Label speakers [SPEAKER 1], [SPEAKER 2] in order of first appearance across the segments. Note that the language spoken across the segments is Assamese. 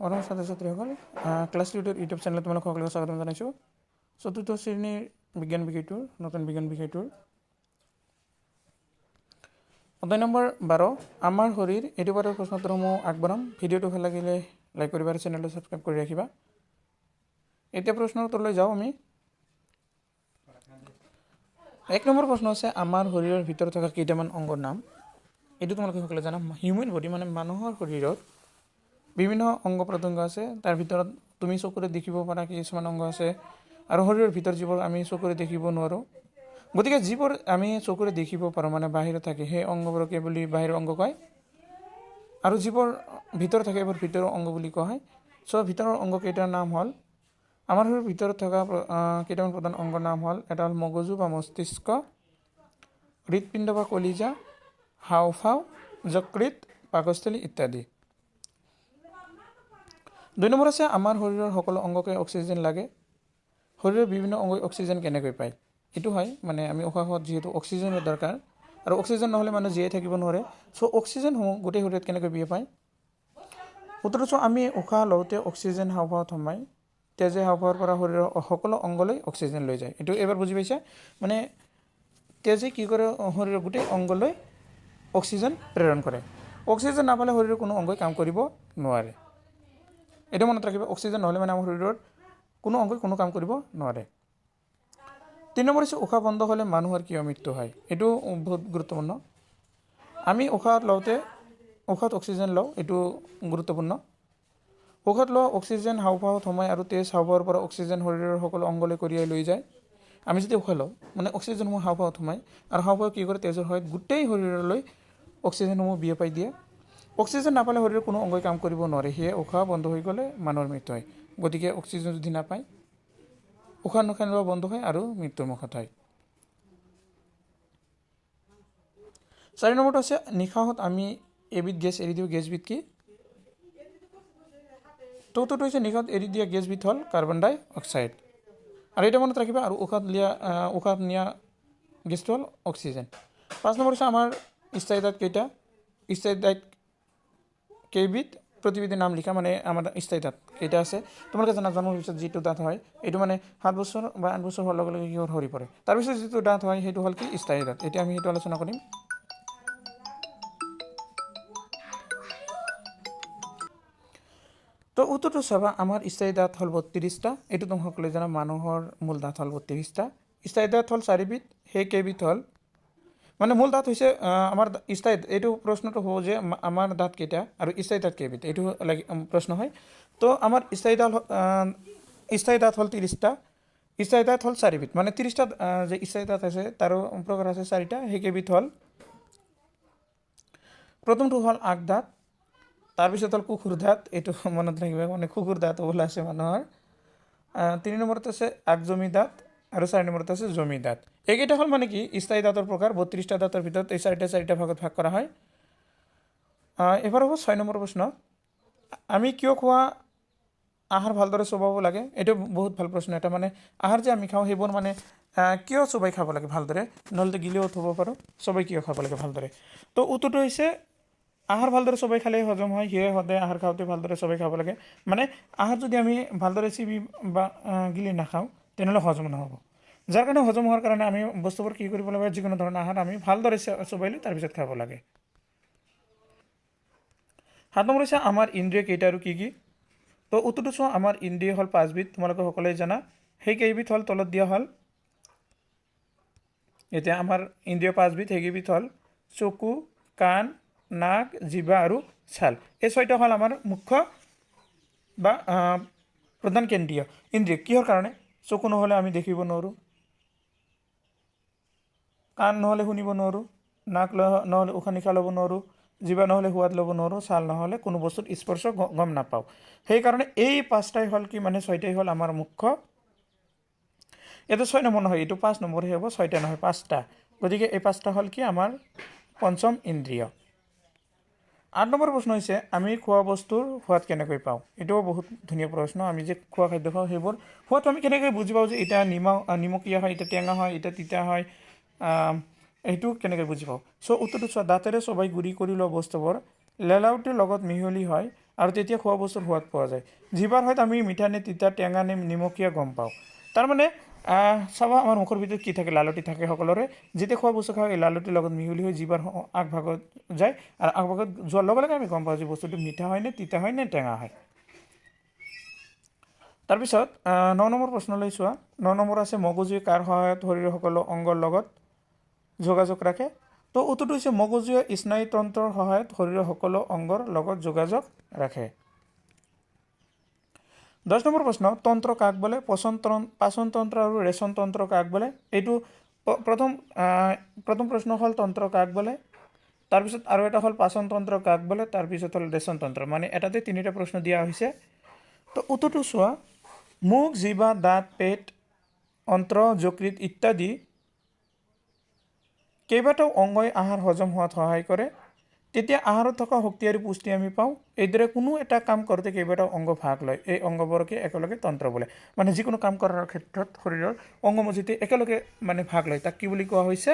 [SPEAKER 1] মৰমৰ ছাত্ৰ ছাত্ৰীসকল, ক্লাছ টিউটৰ ইউটিউব চেনেলত তোমালোক সকলোকে স্বাগতম জনাইছোঁ। চতুৰ্থ শ্ৰেণীৰ বিজ্ঞান বিষয়টোৰ নতুন বিজ্ঞান বিষয়টোৰ অধ্যায় নম্বৰ 12 আমাৰ শৰীৰ এইটো বাৰৰ প্ৰশ্নোত্তৰসমূহ আগবঢ়াম। ভিডিঅ'টো ভাল লাগিলে লাইক কৰিবা আৰু চেনেলটো ছাবস্ক্ৰাইব কৰি ৰাখিবা। এতিয়া প্ৰশ্নৰ উত্তৰলৈ যাওঁ আমি। 1 নম্বৰ প্ৰশ্ন আছে আমাৰ শৰীৰৰ ভিতৰত থকা কেইটামান অংগৰ নাম। এইটো তোমালোকে সকলোৱে জানা। হিউমেন বডি মানে মানুহৰ শৰীৰত বিভিন্ন অংগ প্ৰত্যংগ আছে। তাৰ ভিতৰত তুমি চকুৰে দেখিব পৰা কিছুমান অংগ আছে আৰু শৰীৰৰ ভিতৰত যিবোৰ আমি চকুৰে দেখিব নোৱাৰোঁ। গতিকে যিবোৰ আমি চকুৰে দেখিব পাৰোঁ মানে বাহিৰত থাকে সেই অংগবোৰকে বুলি বাহিৰৰ অংগ কয়, আৰু যিবোৰ ভিতৰত থাকে এইবোৰ ভিতৰৰ অংগ বুলি কোৱা হয়। ভিতৰৰ অংগ কেইটাৰ নাম হ'ল, আমাৰ শৰীৰৰ ভিতৰত থকা কেইটামান প্ৰধান অংগৰ নাম হ'ল, এটা হ'ল মগজু বা মস্তিষ্ক, হৃদপিণ্ড বা কলিজা, হাওঁফাওঁ, যকৃত, পাকস্থলী ইত্যাদি। 2 নম্বৰ আছে আমাৰ শৰীৰৰ সকলো অংগকে অক্সিজেন লাগে। শৰীৰৰ বিভিন্ন অংগই অক্সিজেন কেনেকৈ পায়? এইটো হয় মানে আমি উশাহত যিহেতু অক্সিজেনৰ দৰকাৰ, আৰু অক্সিজেন নহ'লে মানুহ জীয়াই থাকিব নোৱাৰে। অক্সিজেনসমূহ গোটেই শৰীৰত কেনেকৈ বিয়পায় পায়? উত্তৰটো আমি উশাহ লওঁতে অক্সিজেন হাওঁফাওঁত সোমাই তেজে হাওঁফাওঁৰ পৰা শৰীৰৰ সকলো অংগলৈ অক্সিজেন লৈ যায়। এইটো এবাৰ বুজি পাইছা? মানে তেজে কি কৰে, শৰীৰৰ গোটেই অংগলৈ অক্সিজেন প্ৰেৰণ কৰে। অক্সিজেন নাপালে শৰীৰৰ কোনো অংগই কাম কৰিব নোৱাৰে। এইটো মনত ৰাখিবা, অক্সিজেন নহ'লে মানে আমাৰ শৰীৰৰ কোনো অংগই কোনো কাম কৰিব নোৱাৰে। 3 নম্বৰ হৈছে উশাহ বন্ধ হ'লে মানুহৰ কিয় মৃত্যু হয়? এইটো বহুত গুৰুত্বপূৰ্ণ। আমি উশাহত অক্সিজেন লওঁ, এইটো গুৰুত্বপূৰ্ণ। উশাহত লোৱা অক্সিজেন হাওঁফাওঁত সোমায় আৰু তেজ হাওঁফাওঁৰ পৰা অক্সিজেন শৰীৰৰ সকলো অংগলৈ কঢ়িয়াই লৈ যায়। আমি যদি উশাহ লওঁ মানে অক্সিজেনসমূহ হাওঁফাওঁত সোমায় আৰু হাওঁফাওঁ কি কৰে, তেজৰ সহায়ত গোটেই শৰীৰলৈ অক্সিজেনসমূহ বিয়পাই দিয়ে। অক্সিজেন নাপালে শৰীৰৰ কোনো অংগই কাম কৰিব নোৱাৰে। সেয়ে উশাহ বন্ধ হৈ গ'লে মানুহৰ মৃত্যু হয়। গতিকে অক্সিজেন যদি নাপায় উশাহ নিশাহ লোৱা বন্ধ হয় আৰু মৃত্যুৰ মুখত হয়। 4 নম্বৰটো আছে নিশাহত আমি এবিধ গেছ এৰি দিওঁ, গেছবিধ কি? উত্তৰটো হৈছে নিশাহত এৰি দিয়া গেছবিধ হ'ল কাৰ্বন ডাই অক্সাইড। আৰু এটা মনত ৰাখিবা, আৰু উশাহত নিয়া গেছটো হ'ল অক্সিজেন। 5 নম্বৰ হৈছে আমাৰ স্থায়ী দাঁত কেইটা? স্থায়ী দাঁত কেইবিধ? প্ৰতিবিধৰ নাম লিখা। মানে আমাৰ স্থায়ী দাঁত কেইটা আছে? তোমালোকে জানা জন্মৰ পিছত যিটো দাঁত হয় এইটো মানে 7 বছৰ বা 8 বছৰ হোৱাৰ লগে লগে কি সৰি পৰে। তাৰপিছত যিটো দাঁত হয় সেইটো হ'ল কি? স্থায়ী দাঁত। এতিয়া আমি সেইটো আলোচনা কৰিম। উত্তৰটো চাবা, আমাৰ স্থায়ী দাঁত হ'ল 32টা। এইটো তুমি সকলোৱে জানা, মানুহৰ মূল দাঁত হ'ল 32টা। স্থায়ী দাঁত হ'ল 4বিধ। সেই কেইবিধ হ'ল, মানে মূল দাঁত হৈছে আমাৰ স্থায়ী। এইটো প্ৰশ্নটো হ'ব যে আমাৰ দাঁত কেইটা আৰু স্থায়ী দাঁত কেইবিধ, এইটো প্ৰশ্ন হয়। আমাৰ স্থায়ী দাঁত হ'ল 30টা। স্থায়ী দাঁত হ'ল 4বিধ। মানে 30টা যে স্থায়ী দাঁত আছে তাৰো প্ৰকাৰ আছে 4টা। সেই কেইবিধ হ'ল, প্ৰথমটো হ'ল আগদাঁত, তাৰপিছত হ'ল কুকুৰ দাঁত। এইটো মনত ৰাখিবা, মানে কুকুৰ দাঁত ওলাই আছে মানুহৰ। 3 নম্বৰত আছে আগজমি দাঁত আৰু 4 নম্বৰত আছে জমি দাঁত। এইকেইটা হ'ল মানে কি স্থায়ী দাঁতৰ প্ৰকাৰ। 32টা দাঁতৰ ভিতৰত এই 4টা ভাগত ভাগ কৰা হয়। এবাৰ হ'ব 6 নম্বৰ প্ৰশ্ন, আমি কিয় খোৱা আহাৰ ভালদৰে চুবাব লাগে? এইটো বহুত ভাল প্ৰশ্ন এটা। মানে আহাৰ যে আমি খাওঁ সেইবোৰ মানে কিয় চবাই খাব লাগে ভালদৰে, নহ'লে গিলিও থ'ব পাৰোঁ। চবাই কিয় খাব লাগে ভালদৰে? উত্তৰটো হৈছে আহাৰ ভালদৰে চবাই খালেই হজম হয়। সেয়ে সদায় আহাৰ খাওঁতে ভালদৰে চবাই খাব লাগে। মানে আহাৰ যদি আমি ভালদৰে চিবি বা গিলি নাখাওঁ তেনেহ'লে হজম নহ'ব। যাৰ কাৰণে হজম হোৱাৰ কাৰণে আমি বস্তুবোৰ কি কৰিব লাগে, যিকোনো ধৰণৰ আহাৰ আমি ভালদৰে চবাই লৈ তাৰপিছত খাব লাগে। 7 নম্বৰ হৈছে আমাৰ ইন্দ্ৰিয় কেইটা আৰু কি কি? উত্তৰটো চোৱা, আমাৰ ইন্দ্ৰিয় হ'ল 5বিধ। তোমালোকে সকলোৱে জানা। সেই কেইবিধ হ'ল তলত দিয়া হ'ল। এতিয়া আমাৰ ইন্দ্ৰিয় 5বিধ। সেইকেইবিধ হ'ল চকু, কাণ, নাক, জিভা আৰু ছাল। এই 6টা হ'ল আমাৰ মুখ্য বা প্ৰধান কেন্দ্ৰীয় ইন্দ্ৰিয়। কিহৰ কাৰণে? চকু নহ'লে আমি দেখিব নোৱাৰোঁ, কাণ নহ'লে শুনিব নোৱাৰোঁ, নাক নহ'লে উশাহ নিশাহ ল'ব নোৱাৰোঁ, জিভা নহ'লে সোৱাদ ল'ব নোৱাৰোঁ, ছাল নহ'লে কোনো বস্তুত স্পৰ্শ গম নাপাওঁ। সেইকাৰণে এই 5টাই হ'ল কি, মানে 6টাই হ'ল আমাৰ মুখ্য। এইটো 6 নম্বৰ নহয়, এইটো 5 নম্বৰহে হ'ব, 6টা নহয় 5টা। গতিকে এই 5টা হ'ল কি আমাৰ পঞ্চম ইন্দ্ৰিয়। 8 নম্বৰ প্ৰশ্ন হৈছে আমি খোৱা বস্তুৰ সোৱাদ কেনেকৈ পাওঁ? এইটোও বহুত ধুনীয়া প্ৰশ্ন। আমি যে খোৱা খাদ্য খাওঁ সেইবোৰ সোৱাদটো আমি কেনেকৈ বুজি পাওঁ যে এটা নিমখীয়া হয়, এটা টেঙা হয়, এটা তিতা হয়, এইটো কেনেকৈ বুজি পাওঁ? উত্তৰটো চোৱা, দাঁতেৰে চবাই গুড়ি কৰি লোৱা বস্তুবোৰ লেলাউটিৰ লগত মিহলি হয় আৰু তেতিয়া খোৱা বস্তুৰ সোৱাদ পোৱা যায় জিভাৰ হয়তো আমি মিঠা নে তিতা টেঙা নে নিমখীয়া গম পাওঁ তাৰমানে চাবা আমাৰ মুখৰ ভিতৰত কি থাকে লালটি থাকে সকলোৰে যেতিয়া খোৱা বস্তু খাওঁ এই লালটিৰ লগত মিহলি হৈ জিভাৰ আগভাগত যায় আৰু আগভাগত যোৱাৰ লগে লগে আমি গম পাওঁ যে বস্তুটো মিঠা হয় নে তিতা হয় নে টেঙা হয় তাৰপিছত 9 নম্বৰ প্ৰশ্নলৈ চোৱা 9 নম্বৰ আছে মগজুৱে কাৰ সহায়ত শৰীৰৰ সকলো অংগৰ লগত যোগাযোগ ৰাখে তো উত্তৰটো হৈছে মগজুৱে স্নায়ুতন্ত্ৰৰ সহায়ত শৰীৰৰ সকলো অংগৰ লগত যোগাযোগ ৰাখে 10 নম্বৰ প্ৰশ্ন তন্ত্ৰ কাক বোলে পাচন তন্ত্ৰ আৰু ৰেচন তন্ত্ৰ কাক বোলে এইটো প্ৰথম প্ৰশ্ন হ'ল তন্ত্ৰ কাক বোলে তাৰপিছত আৰু এটা হ'ল পাচন তন্ত্ৰ কাক বোলে তাৰপিছত হ'ল ৰেচন তন্ত্ৰ মানে এটাতে তিনিটা প্ৰশ্ন দিয়া হৈছে তো উত্তৰটো চোৱা মুখ জিভা দাঁত পেট অন্ত্ৰ যকৃত ইত্যাদি কেইবাটাও অংগই আহাৰ হজম হোৱাত সহায় কৰে তেতিয়া আহাৰত থকা শক্তি আৰু পুষ্টি আমি পাওঁ এইদৰে কোনো এটা কাম কৰোঁতে কেইবাটাও অংগ ভাগ লয় এই অংগবোৰকে একেলগে তন্ত্ৰ বোলে মানে যিকোনো কাম কৰাৰ ক্ষেত্ৰত শৰীৰৰ অংগমজিতে একেলগে মানে ভাগ লয় তাক কি বুলি কোৱা হৈছে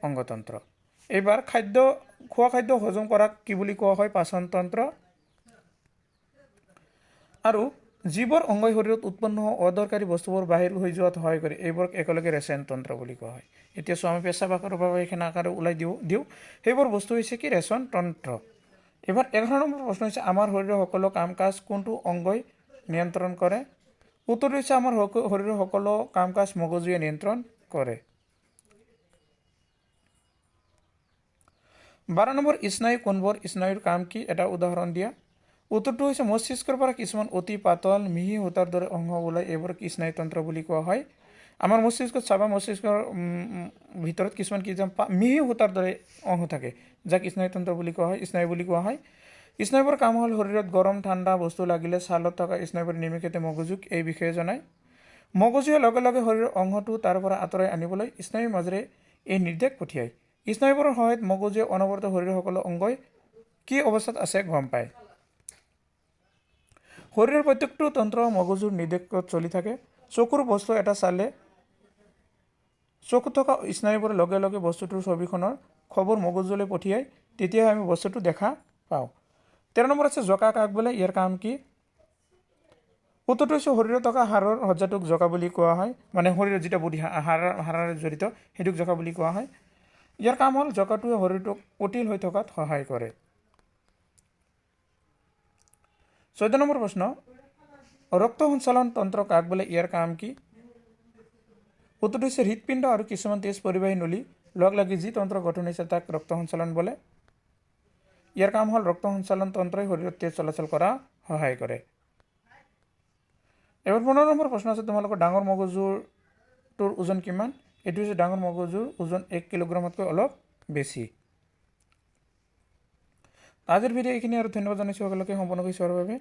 [SPEAKER 1] অংগতন্ত্ৰ এইবাৰ খোৱা খাদ্য হজম কৰাক কি বুলি কোৱা হয় পাচন তন্ত্ৰ আৰু যিবোৰ অংগই শৰীৰত উৎপন্ন হোৱা অদৰকাৰী বস্তুবোৰ বাহিৰ হৈ যোৱাত সহায় কৰে এইবোৰক একেলগে ৰেচন তন্ত্ৰ বুলি কোৱা হয় এতিয়া আমি পেচাব আকাৰৰ এইখিনি আকাৰে ওলাই দিওঁ সেইবোৰ বস্তু হৈছে কি ৰেচন তন্ত্ৰ এবাৰ 11 নম্বৰ প্ৰশ্ন হৈছে আমাৰ শৰীৰৰ সকলো কাম কাজ কোনটো অংগই নিয়ন্ত্ৰণ কৰে উত্তৰ হৈছে আমাৰ শৰীৰৰ সকলো কাম কাজ মগজুৱে নিয়ন্ত্ৰণ কৰে 12 নম্বৰ স্নায়ু কোনবোৰ স্নায়ুৰ কাম কি এটা উদাহৰণ দিয়া উত্তৰটো হৈছে মস্তিষ্কৰ পৰা কিছুমান অতি পাতল মিহি সূতাৰ দৰে অংশ ওলাই এইবোৰক স্নায়ুতন্ত্ৰ বুলি কোৱা হয় আমাৰ মস্তিষ্কত চাবা মস্তিষ্কৰ ভিতৰত কিছুমান মিহি সূতাৰ দৰে অংশ থাকে যাক স্নায়ুতন্ত্ৰ বুলি কোৱা হয় স্নায়ু বুলি কোৱা হয় স্নায়ুবোৰ কাম হ'ল শৰীৰত গৰম ঠাণ্ডা বস্তু লাগিলে ছালত থকা স্নায়ুবোৰ নিমিষতে মগজুক এই বিষয়ে জনায় মগজুৱে লগে লগে শৰীৰৰ অংশটো তাৰ পৰা আঁতৰাই আনিবলৈ স্নায়ুৰ মাজেৰে এই নিৰ্দেশ পঠিয়ায় স্নায়ুবোৰৰ সহায়ত মগজুৱে অনবৰতে শৰীৰৰ সকলো অংগই কি অৱস্থাত আছে গম পায় শৰীৰৰ প্ৰত্যেকটো তন্ত্ৰ মগজুৰ নিৰ্দেশত চলি থাকে চকুৰ বস্তু এটা চালে চকুত থকা স্নায়ুবোৰে লগে লগে বস্তুটোৰ ছবিখনৰ খবৰ মগজুলৈ পঠিয়াই তেতিয়াহে আমি বস্তুটো দেখা পাওঁ 13 নম্বৰ আছে জকা কাক বোলে ইয়াৰ কাম কি উত্তৰটো হৈছে শৰীৰত থকা হাড়ৰ সজ্জাটোক জকা বুলি কোৱা হয় মানে শৰীৰৰ যিটা বডি হাড়েৰে জড়িত সেইটোক জকা বুলি কোৱা হয় ইয়াৰ কাম হ'ল জকাটোৱে শৰীৰটোক অটিল হৈ থকাত সহায় কৰে 14 নম্বৰ প্ৰশ্ন ৰক্ত সঞ্চালন তন্ত্ৰ কাক বোলে ইয়াৰ কাম কি উত্তৰটো হৈছে হৃদপিণ্ড আৰু কিছুমান তেজ পৰিবাহী নলী লগ লাগি যি তন্ত্ৰ গঠন হৈছে তাক ৰক্ত সঞ্চালন বোলে ইয়াৰ কাম হ'ল ৰক্ত সঞ্চালন তন্ত্ৰই শৰীৰত তেজ চলাচল কৰা সহায় কৰে এবাৰ 15 নম্বৰ প্ৰশ্ন আছে তোমালোকৰ ডাঙৰ মগজুৰ ওজন কিমান এইটো হৈছে ডাঙৰ মগজুৰ ওজন 1 কিলোগ্ৰামতকৈ অলপ বেছি আজিৰ ভিডিঅ' এইখিনি আৰু ধন্যবাদ জনাইছোঁ সকলোকে সম্পূৰ্ণ কৰি চোৱাৰ বাবে